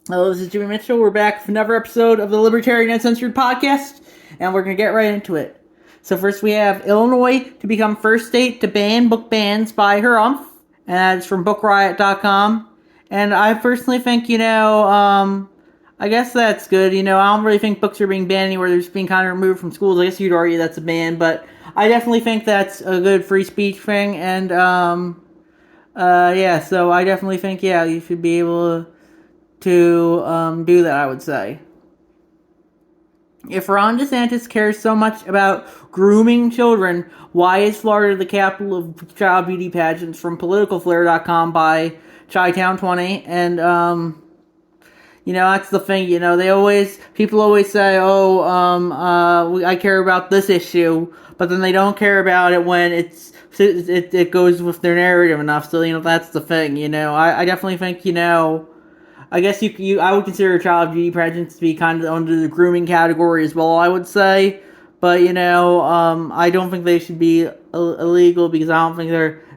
Hello, this is Jimmy Mitchell. We're back with another episode of the Libertarian Uncensored podcast, and we're going to get right into it. So first we have Illinois to become first state to ban book bans by her umph, and that's from bookriot.com. And I personally think, I guess that's good. I don't really think books are being banned anywhere. They're just being kind of removed from schools. I guess you'd argue that's a ban, but I definitely think that's a good free speech thing, and, so I definitely think, you should be able to do that, I would say. If Ron DeSantis cares so much about grooming children, why is Florida the capital of child beauty pageants? From politicalflare.com by Chi-Town20. And, that's the thing, people always say, I care about this issue, but then they don't care about it when it goes with their narrative enough. So, that's the thing, I definitely think, I guess I would consider child beauty pageants to be kind of under the grooming category as well, I would say. But, I don't think they should be illegal because I don't think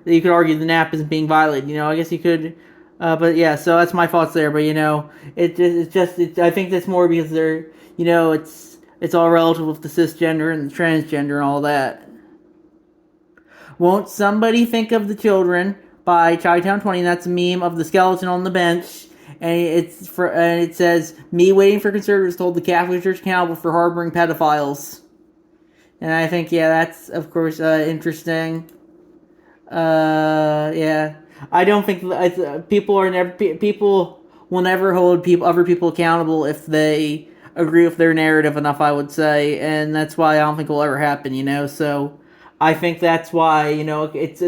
you could argue the NAP isn't being violated. I guess you could, but yeah, so that's my thoughts there. But, I think that's more because it's all relative with the cisgender and the transgender and all that. Won't somebody think of the children by Chi-Town20? That's a meme of the skeleton on the bench. And it says, me waiting for conservatives to hold the Catholic Church accountable for harboring pedophiles. And I think, that's, of course, interesting. I don't think people will never hold other people accountable if they agree with their narrative enough, I would say. And that's why I don't think it will ever happen, so I think that's why it's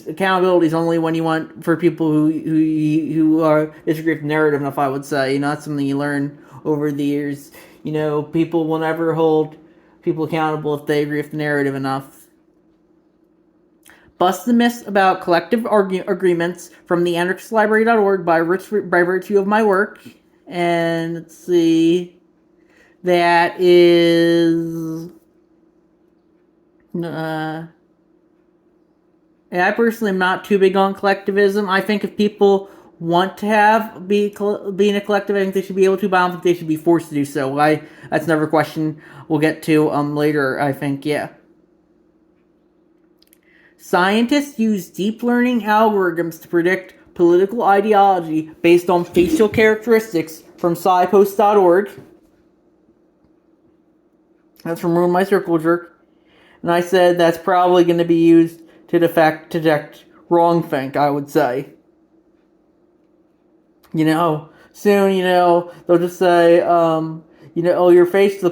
accountability is only when you want for people who are disagree with the narrative enough. I would say that's something you learn over the years. People will never hold people accountable if they agree with the narrative enough. Bust the myths about collective agreements from the anarchistlibrary.org by virtue of my work. And let's see, that is. I personally am not too big on collectivism. I think if people want to be in a collective, I think they should be able to, but I don't think they should be forced to do so. That's another question we'll get to later, I think, yeah. Scientists use deep learning algorithms to predict political ideology based on facial characteristics from scipost.org. That's from Ruin My Circle Jerk. And I said that's probably going to be used to detect wrongthink, I would say. Soon, they'll just say, your face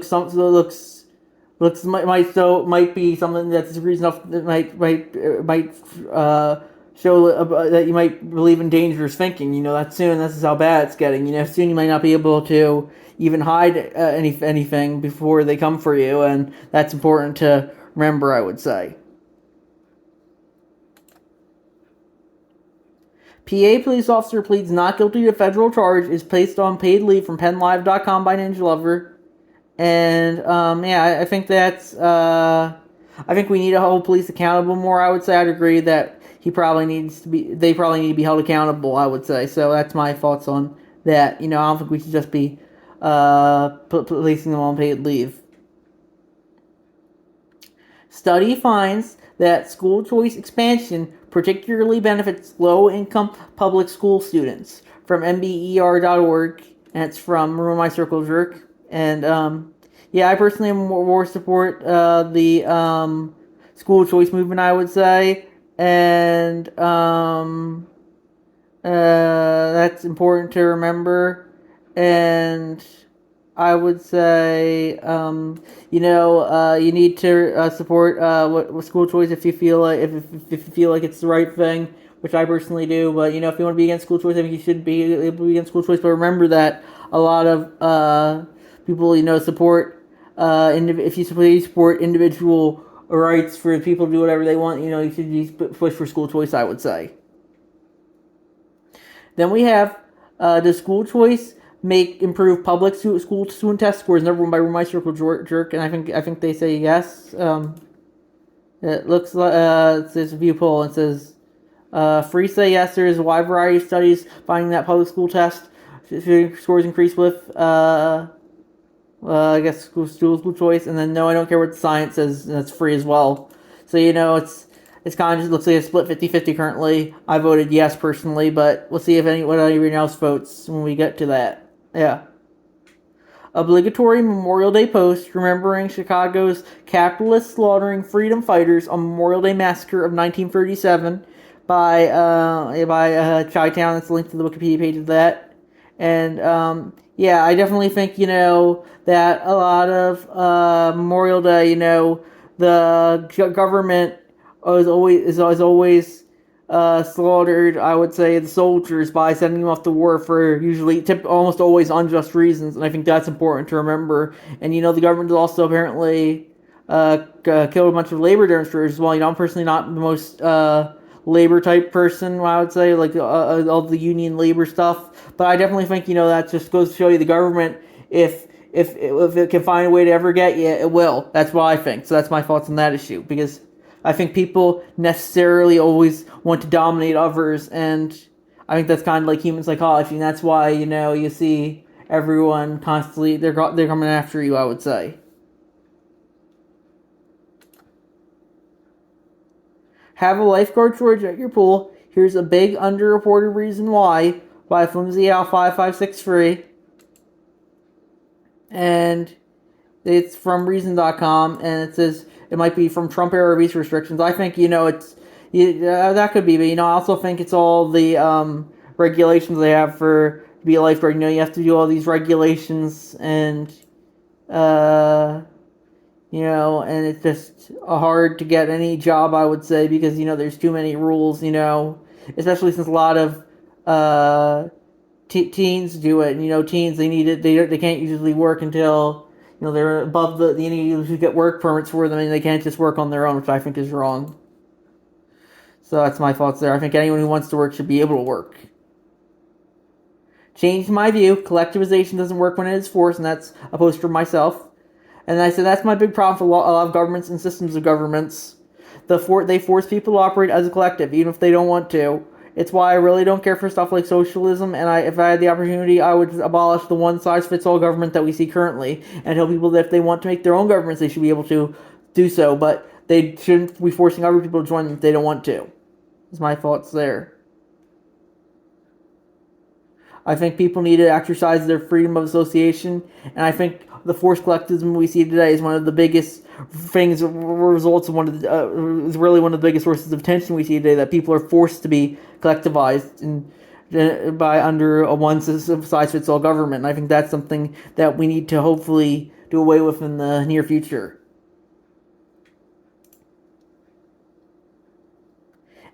might be something that disagrees enough that might show that you might believe in dangerous thinking. This is how bad it's getting. Soon you might not be able to even hide anything before they come for you, and that's important to remember, I would say. PA police officer pleads not guilty to federal charge, is placed on paid leave from PennLive.com by Ninja Lover. And, I think that's, I think we need to hold police accountable more, I would say. I'd agree that they probably need to be held accountable, I would say. So that's my thoughts on that. I don't think we should just be, placing them on paid leave. Study finds that school choice expansion particularly benefits low-income public school students. From mber.org, and it's from Ruin My Circle Jerk. And, I personally am more support the school choice movement, I would say. And that's important to remember. And I would say, you need to support what school choice if you feel like if you feel like it's the right thing, which I personally do. But if you want to be against school choice, I think you should be able to be against school choice. But remember that a lot of people, support if you support individual rights for people to do whatever they want, you should push for school choice, I would say. Then we have the school choice improve public school student test scores. Number one by My Circle Jerk, and I think they say yes. It looks like it says view poll. It says free say yes. There is a wide variety of studies finding that public school test shooting scores increase with I guess school choice, and then no, I don't care what the science says, and that's free as well. So it's kind of just looks like a split 50-50 currently. I voted yes personally, but we'll see if anyone else votes when we get to that. Yeah. Obligatory Memorial Day post remembering Chicago's capitalists slaughtering freedom fighters on Memorial Day massacre of 1937 by Chi-Town. That's linked to the Wikipedia page of that. And yeah, I definitely think that a lot of Memorial Day, the government is always slaughtered, I would say, the soldiers by sending them off to war for almost always unjust reasons, and I think that's important to remember. And the government has also apparently killed a bunch of labor demonstrators as well. I'm personally not the most labor type person, I would say, like all the union labor stuff, but I definitely think that just goes to show you the government, if it can find a way to ever get you, it will. That's what I think. So that's my thoughts on that issue, because I think people necessarily always want to dominate others, and I think that's kind of like human psychology, and that's why you see everyone constantly they're coming after you, I would say. Have a lifeguard shortage at your pool. Here's a big underreported reason why, by Flimsy Al 5563, and it's from Reason.com, and it says it might be from Trump era visa restrictions. I think that could be, but I also think it's all the regulations they have for to be a lifeguard. You have to do all these regulations, and and it's just hard to get any job, I would say, because there's too many rules. Especially since a lot of teens do it. Teens, they need it. They can't usually work until they're above they need to get work permits for them, and they can't just work on their own, which I think is wrong. So that's my thoughts there. I think anyone who wants to work should be able to work. Changed my view. Collectivization doesn't work when it is forced, and that's a post for myself. And I said that's my big problem for a lot of governments and systems of governments. They force people to operate as a collective, even if they don't want to. It's why I really don't care for stuff like socialism, and if I had the opportunity, I would abolish the one-size-fits-all government that we see currently, and tell people that if they want to make their own governments, they should be able to do so, but they shouldn't be forcing other people to join them if they don't want to. That's my thoughts there. I think people need to exercise their freedom of association, and I think the forced collectivism we see today is one of the biggest things, results of is really one of the biggest sources of tension we see today, that people are forced to be collectivized by under a one-size-fits-all government. And I think that's something that we need to hopefully do away with in the near future.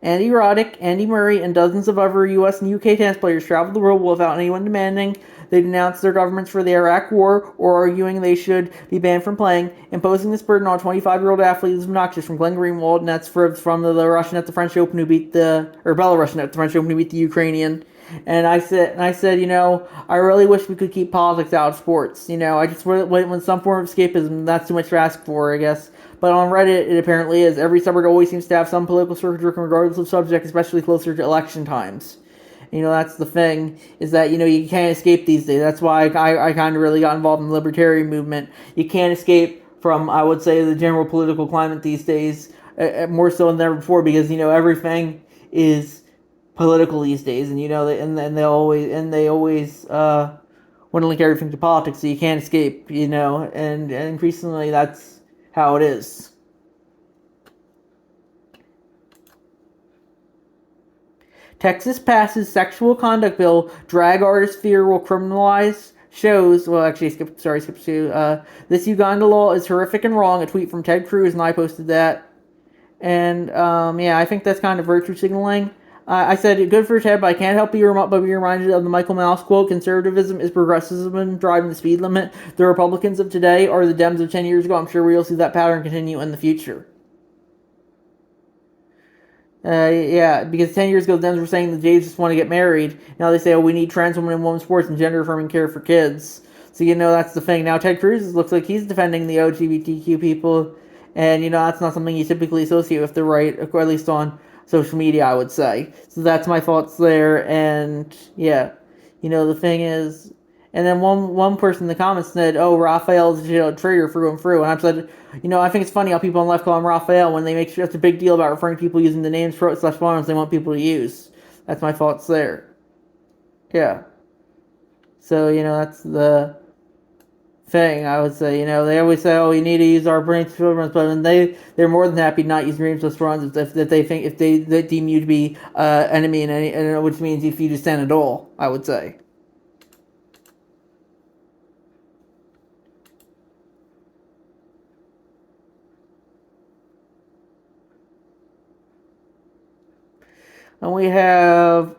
Andy Roddick, Andy Murray, and dozens of other U.S. and UK tennis players traveled the world without anyone demanding they denounce their governments for the Iraq War or arguing they should be banned from playing. Imposing this burden on a 25-year-old athlete is obnoxious, from Glenn Greenwald, and that's from the Russian at the French Open who beat Belarusian at the French Open who beat the Ukrainian. And I said, I really wish we could keep politics out of sports. I just want some form of escapism. That's too much to ask for, I guess. But on Reddit, it apparently is. Every subreddit always seems to have some political circuit regardless of subject, especially closer to election times. That's the thing, is that, you can't escape these days. That's why I kind of really got involved in the Libertarian movement. You can't escape from, I would say, the general political climate these days, more so than ever before, because, everything is political these days, and, they always want to link everything to politics, so you can't escape, and increasingly that's how it is. Texas passes sexual conduct bill. Drag artist fear will criminalize shows. Well, actually, skip to. This Uganda law is horrific and wrong. A tweet from Ted Cruz, and I posted that. And, I think that's kind of virtue signaling. I said, good for Ted, but I can't help but be reminded of the Michael Mouse quote, conservatism is progressivism driving the speed limit. The Republicans of today are the Dems of 10 years ago. I'm sure we'll see that pattern continue in the future. Because 10 years ago, the Dems were saying the Jays just want to get married. Now they say, we need trans women in women's sports and gender-affirming care for kids. So, that's the thing. Now Ted Cruz looks like he's defending the LGBTQ people, and, that's not something you typically associate with the right, or at least on social media, I would say. So that's my thoughts there, and, The thing is, and then one person in the comments said, "Oh, Raphael's a traitor through and through." And I've said, I think it's funny how people on the left call him Raphael when they make sure it's a big deal about referring to people using the names slash pronouns they want people to use. That's my thoughts there. Yeah. So that's the thing. I would say, they always say, "Oh, you need to use our brains for runs," but they're more than happy to not use names slash pronouns if they think if they deem you to be enemy in any, which means if you dissent at all. I would say. And we have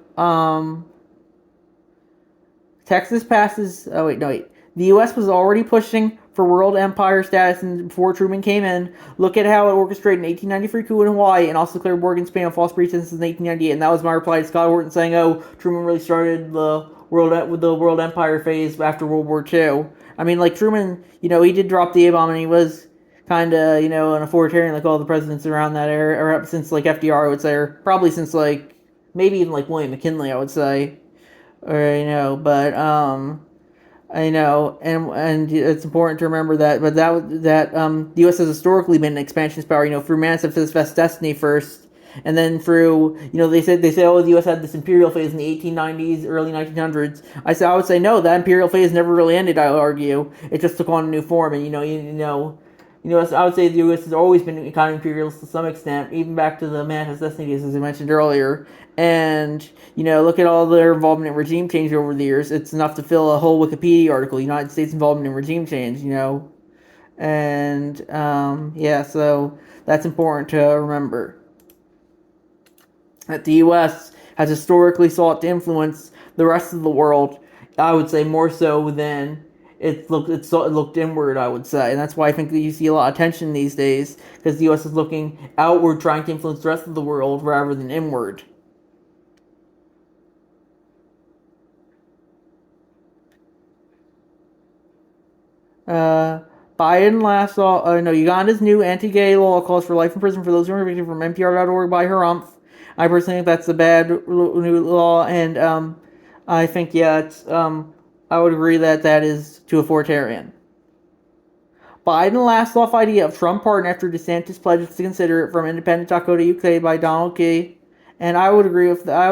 Texas passes. Oh wait, no wait. The U.S. was already pushing for world empire status before Truman came in. Look at how it orchestrated an 1893 coup in Hawaii and also declared war against Spain on false pretenses in 1898. And that was my reply to Scott Horton saying, "Oh, Truman really started the world empire phase after World War II." I mean, like Truman, he did drop the A bomb and he was kind of, an authoritarian like all the presidents around that era, or since like FDR, I would say, or probably since like maybe even like William McKinley, I would say, or but and it's important to remember that, but the U.S. has historically been an expansionist power, through manifest destiny first, and then through, they say, "Oh, the U.S. had this imperial phase in the 1890s, early 1900s." I would say no, that imperial phase never really ended. I would argue it just took on a new form, and I would say the U.S. has always been kind of imperialist to some extent, even back to the manifest destiny, as I mentioned earlier. And look at all their involvement in regime change over the years. It's enough to fill a whole Wikipedia article. United States involvement in regime change. And yeah, so that's important to remember. That the U.S. has historically sought to influence the rest of the world. I would say more so than it looked inward, I would say, and that's why I think that you see a lot of tension these days, because the U.S. is looking outward, trying to influence the rest of the world rather than inward. Biden last saw, no, Uganda's new anti-gay law calls for life in prison for those who are convicted from NPR.org by Harumph. I personally think that's a bad new law, and I think, yeah, I would agree that is too authoritarian. Biden laughs off idea of Trump pardon after DeSantis pledges to consider it from Independent Dakota UK by Donald Key. And I would agree with that.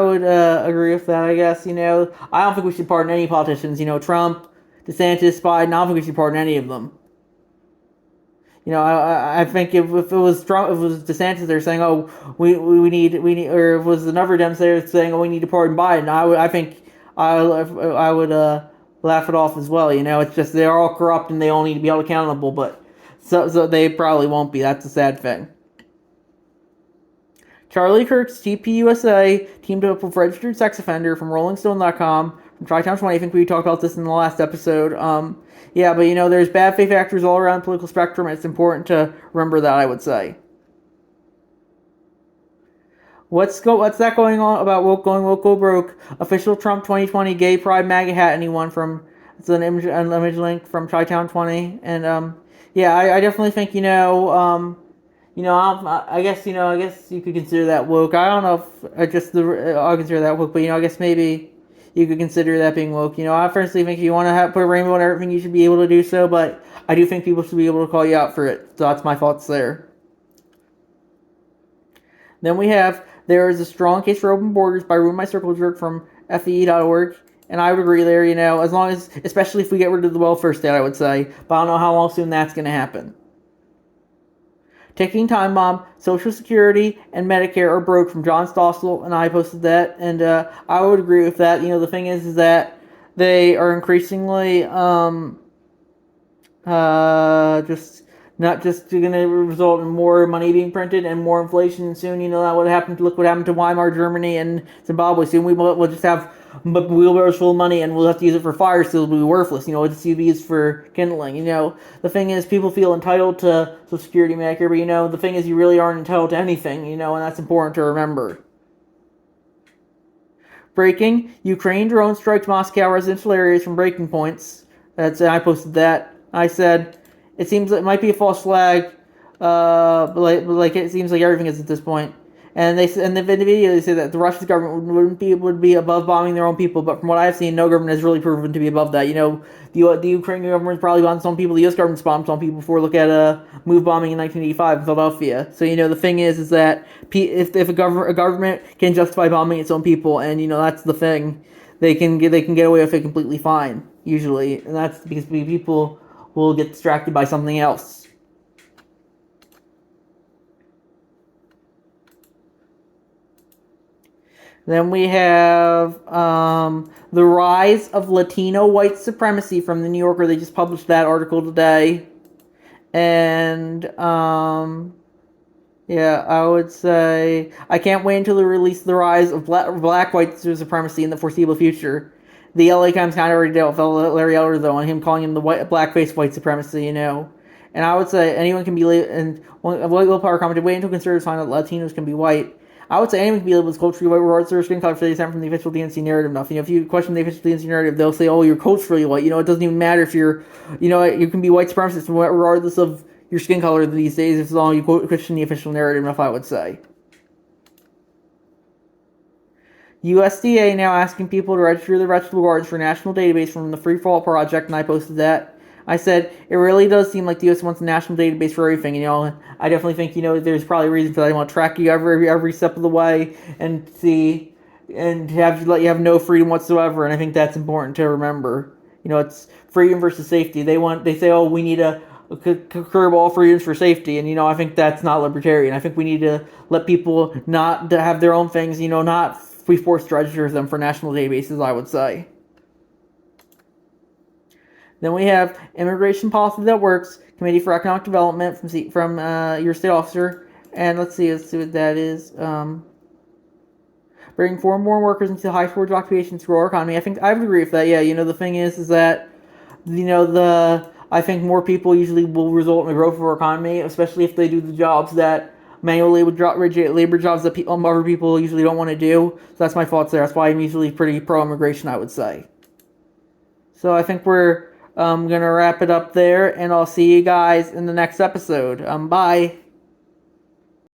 Agree with that. I guess I don't think we should pardon any politicians. Trump, DeSantis, Biden. I don't think we should pardon any of them. I think if it was Trump, if it was DeSantis, they're saying, "Oh, we need," or if it was another Dem saying, "Oh, we need to pardon Biden." I think I would laugh it off as well. It's just they're all corrupt and they all need to be held accountable, but so they probably won't be. That's a sad thing. Charlie Kirk's TPUSA teamed up with registered sex offender from RollingStone.com from Tri-Town 20. I think we talked about this in the last episode. Yeah, but there's bad faith actors all around the political spectrum, and it's important to remember that, I would say. What's that going on about going woke go broke? Official Trump 2020 gay pride MAGA hat. Anyone from? It's an image link from Chi-Town 20, and yeah, I definitely think I guess you could consider that woke. I don't know if I'll consider that woke, but I guess maybe you could consider that being woke. I personally think if you want to put a rainbow in everything, you should be able to do so, but I do think people should be able to call you out for it. So that's my thoughts there. Then we have there is a strong case for open borders by Ruin My Circle Jerk from FEE.org. And I would agree there, as long as, especially if we get rid of the welfare state, I would say. But I don't know how long soon that's going to happen. Ticking Time Bomb, Social Security, and Medicare are broke from John Stossel, and I posted that. And I would agree with that. The thing is that they are increasingly just not just going to result in more money being printed and more inflation soon. That would happen. Look what happened to Weimar Germany and Zimbabwe. Soon we'll just have wheelbarrows full of money and we'll have to use it for fire, so it'll be worthless. It's to be used for kindling. The thing is, people feel entitled to Social Security, Medicare, but the thing is, you really aren't entitled to anything. And that's important to remember. Breaking: Ukraine drone strikes Moscow residential areas from breaking points. I posted that. I said it seems like it might be a false flag, but it seems like everything is at this point. And in the video they say that the Russian government would be above bombing their own people, but from what I've seen, no government has really proven to be above that. The Ukrainian government probably bombed some people. The U.S. government's bombed some people before. Look at move bombing in 1985 in Philadelphia. So the thing is that if a government can justify bombing its own people, and that's the thing, they can get away with it completely fine usually, and that's because people will get distracted by something else. Then we have the rise of Latino white supremacy from the New Yorker. They just published that article today. And yeah, I would say I can't wait until they release the rise of black white supremacy in the foreseeable future. The LA Times kind of already dealt with Larry Elder, though, and him calling him the blackface white supremacy, And I would say anyone can be, and Will Power commented, wait until conservatives find out Latinos can be white. I would say anyone can be labeled as culturally white regardless of their skin color if they descend from the official DNC narrative enough. If you question the official DNC narrative, they'll say, oh, you're culturally white. It doesn't even matter if you're, you can be white supremacist regardless of your skin color these days, as long as you question the official narrative enough, I would say. USDA now asking people to register their vegetable gardens for a national database from the Free For All Project, and I posted that. I said, it really does seem like the U.S. wants a national database for everything, I definitely think, there's probably a reason for that. They want to track you every step of the way and see, and let you have no freedom whatsoever, and I think that's important to remember. It's freedom versus safety. They say, oh, we need to curb all freedoms for safety, and, I think that's not libertarian. I think we need to let people not to have their own things, not be forced to register them for national databases, I would say. Then we have Immigration Policy That Works, Committee for Economic Development from your state officer. And let's see what that is. Bring foreign born workers into high forward occupations through our economy. I think I would agree with that. Yeah, the thing is that, I think more people usually will result in the growth of our economy, especially if they do the jobs that manual labor jobs that other people usually don't want to do. So that's my thoughts there. That's why I'm usually pretty pro-immigration, I would say. So I think we're going to wrap it up there, and I'll see you guys in the next episode. Bye.